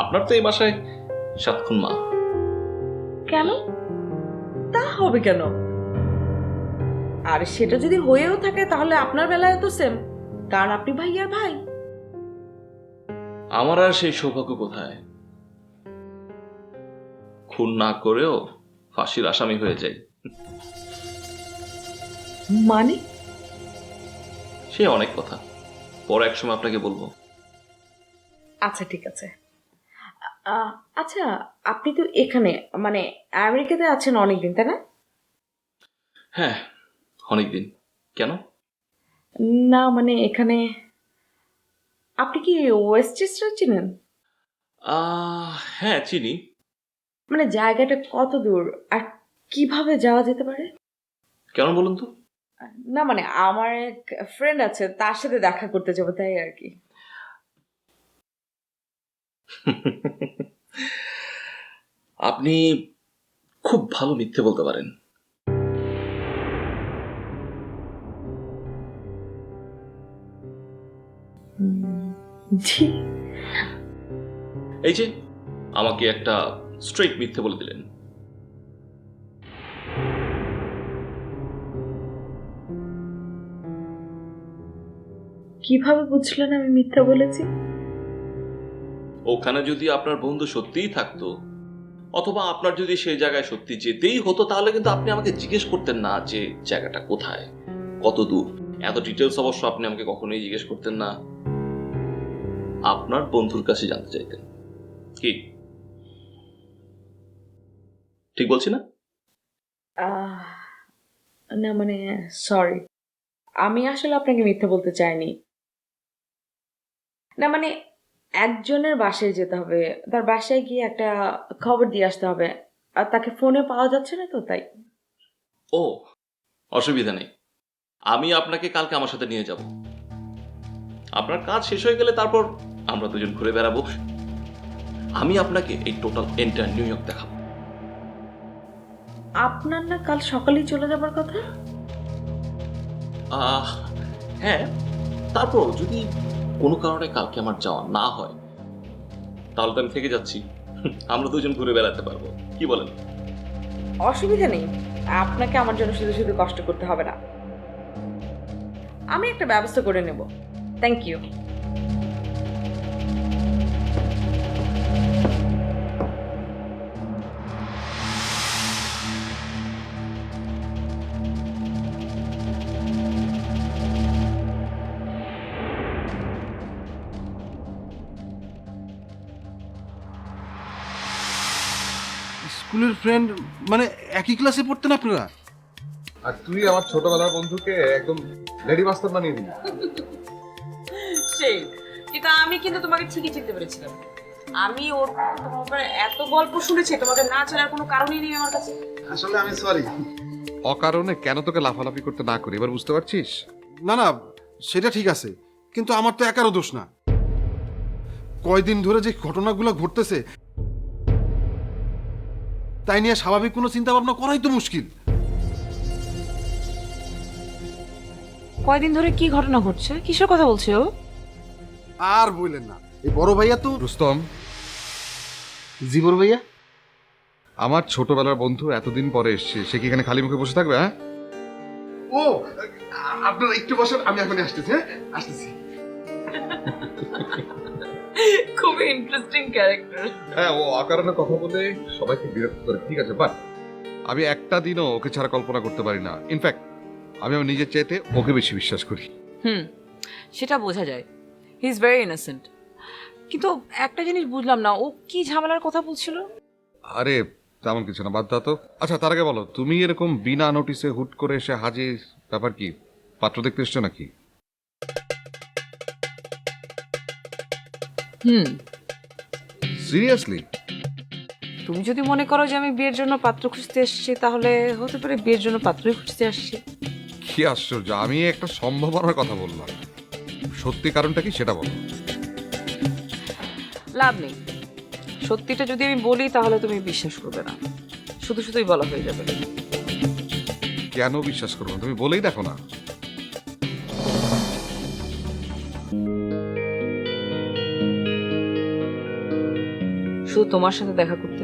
আপনার তো এই বাসায় 7 খুন মা। কেন? তা হবে কেন? আর সেটা যদি হয়েও থাকে তাহলে আপনার বেলায় তো সেম, কারণ আপনি ভাইয়ার ভাই। আমার আর সেই সৌভাগ্য কোথায়? খুন না করেও ফাঁসির আসামি হয়ে যাই। মানে? সে অনেক কথা, পরে এক সময় আপনাকে বলবো। আচ্ছা ঠিক আছে। আচ্ছা, আপনি তো এখানে মানে আমেরিকাতে আছেন অনেকদিন, তাই না? হ্যাঁ, অনেকদিন। কেন? না মানে এখানে আপনি কি ওয়েস্টচেস্টার চিনেন? হ্যাঁ চিনি। মানে জায়গাটা কত দূর আর কিভাবে যাওয়া যেতে পারে? কেন বলুন তো? না মানে আমার এক ফ্রেন্ড আছে, তার সাথে দেখা করতে যাবো, তাই আর কি। আপনি খুব ভালো মিথ্যে বলতে পারেন। জি। এই যে আমাকে একটা স্ট্রেট মিথ্যে বলে দিলেন। কিভাবে বুঝলেন আমি মিথ্যা বলেছি? ওখানে যদি আপনার বন্ধু সত্যিই থাকতো, অথবা আপনার যদি সেই জায়গায় সত্যি যেতেই হতো, তাহলে কিন্তু আপনি আমাকে জিজ্ঞেস করতেন না যে জায়গাটা কোথায়, কত দূর। এত ডিটেলস অবশ্য আপনি আমাকে কখনোই জিজ্ঞেস করতেন না। আপনার বন্ধুর কাছে জানতে চাইতেন। কি ঠিক বলছি না? আহ, না মানে সরি, আমি আসলে আপনাকে মিথ্যা বলতে চাইনি। না মানে একজনের বাসায় যেতে হবে, তার বাসায় গিয়ে একটা খবর দিয়ে আসতে হবে, আর তাকে ফোনে পাওয়া যাচ্ছে না তো তাই। ও, অসুবিধা নেই, আমি আপনাকে কালকে আমার সাথে নিয়ে যাব। আপনার কাজ শেষ হয়ে গেলে তারপর আমরা দুজন ঘুরে বেড়াবো। আমি আপনাকে এই টোটাল এন্টার নিউ ইয়র্ক দেখাবো। আপনার না কাল সকালেই চলে যাবার কথা? হ্যাঁ, তারপর যদি কোনো কারণে কালকে আমার যাওয়া না হয়, তাহলে তো আমি থেকে যাচ্ছি। আমরা দুজন ঘুরে বেড়াতে পারবো, কি বলেন? অসুবিধা নেই, আপনাকে আমার জন্য শুধু শুধু কষ্ট করতে হবে না, আমি একটা ব্যবস্থা করে নেব। Thank you. স্কুলের ফ্রেন্ড মানে একই ক্লাসে পড়তেন আপনারা? আর তুই আমার ছোটবেলার বন্ধুকে একদম লেডি মাস্টার বানিয়ে দিলি। সেই কিন্তু আমি কিন্তু তোমাকে ঠিকই চিনতে পেরেছিলাম। আমি ওর তোমার ব্যাপারে এত গল্প শুনেছি, তোমাদের না চেনার কোনো কারণই নেই আমার কাছে। আসলে আমি সরি। অকারণে কেন তোকে লাফালাফি করতে না করি এবার বুঝতে পারছিস? না না, সেটা ঠিক আছে, কিন্তু আমার তো একারও দোষ না। কয়দিন ধরে যে ঘটনাগুলো ঘটতেছে তাই নিয়ে স্বাভাবিক কোনো চিন্তা ভাবনা করাই তো মুশকিল। কয়দিন ধরে কি ঘটনা ঘটছে, কিসের কথা বলছে ও? আর বললেন না, এই বড় ভাইয়া তো। রুস্তম, জি বড় ভাইয়া। আমার ছোটবেলার বন্ধু এতদিন পরে এসছে, সে কি এখানে খালি মুখে বসে থাকবে? হ্যাঁ, ও আপনারা একটু বসেন, আমি এখনই আসতেছি। হ্যাঁ আসতেছি। খুবই ইন্টারেস্টিং ক্যারেক্টার। হ্যাঁ, ও অকারণে কথা বলে সবাইকে বিরক্ত করে, ঠিক আছে, বাট আমি একটা দিনও ওকে ছাড়া কল্পনা করতে পারি না। ইনফ্যাক্ট আমি আমার নিজের চাইতে ওকে বেশি বিশ্বাস করি। সেটা বোঝা যায়, হি ইজ ভেরি ইনোসেন্ট। কিন্তু একটা জিনিস বুঝলাম না, ও কি ঝামেলার কথা বলছিল? আরে তেমন কিছু না, বাদ দাও তো। আচ্ছা তার আগে বলো, তুমি এরকম বিনা নোটিসে হুট করে এসে হাজির, ব্যাপার কি? পাত্র দেখতে এসছো নাকি? সিরিয়াসলি? তুমি যদি মনে করো যে আমি বিয়ের জন্য পাত্র খুঁজতে এসেছি, তাহলে হতে পারে বিয়ের জন্য পাত্রই খুঁজতে আসছি। কি আশ্চর্য, আমি একটা সম্ভাবনার কথা বললাম। সত্যি কারণটা কি সেটা বলো। লাভ নেই, সত্যিটা যদি আমি বলি তাহলে তুমি বিশ্বাস করবে না, শুধু শুধুই বলা হয়ে যাবে। কেন বিশ্বাস করবো না? তুমি বলেই দেখো না। শুধু তোমার সাথে দেখা করতে।